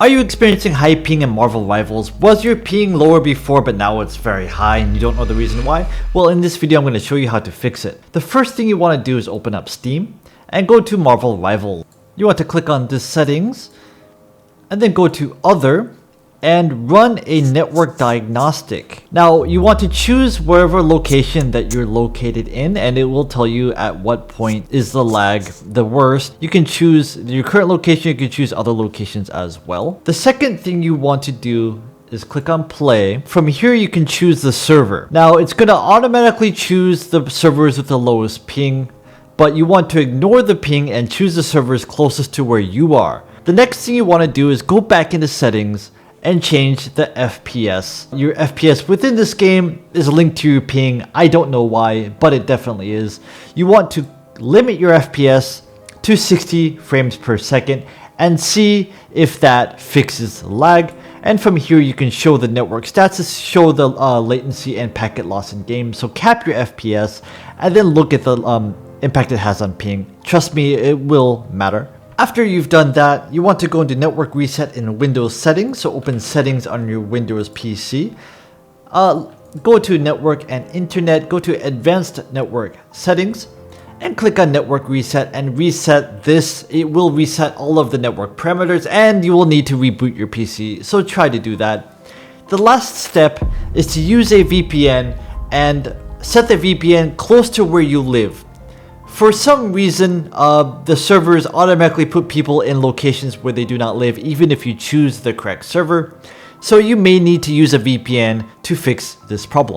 Are you experiencing high ping in Marvel Rivals? Was your ping lower before but now it's very high and you don't know the reason why? Well, in this video I'm going to show you how to fix it. The first thing you want to do is open up Steam and go to Marvel Rivals. You want to click on this settings and then go to other and run a network diagnostic. Now you want to choose wherever location that you're located in and it will tell you at what point is the lag the worst. You can choose your current location, you can choose other locations as well. The second thing you want to do is click on play. From here you can choose the server. Now it's going to automatically choose the servers with the lowest ping, but you want to ignore the ping and choose the servers closest to where you are. The next thing you want to do is go back into settings and change the FPS. Your FPS within this game is linked to your ping. I don't know why, but it definitely is. You want to limit your FPS to 60 frames per second and see if that fixes lag. And from here you can show the network stats to show the latency and packet loss in game. So cap your FPS and then look at the impact it has on ping. Trust me, it will matter. After you've done that, you want to go into network reset in Windows settings. So open settings on your Windows PC. Go to network and internet, go to advanced network settings and click on network reset and reset this. It will reset all of the network parameters and you will need to reboot your PC. So try to do that. The last step is to use a VPN and set the VPN close to where you live. For some reason, the servers automatically put people in locations where they do not live, even if you choose the correct server. So you may need to use a VPN to fix this problem.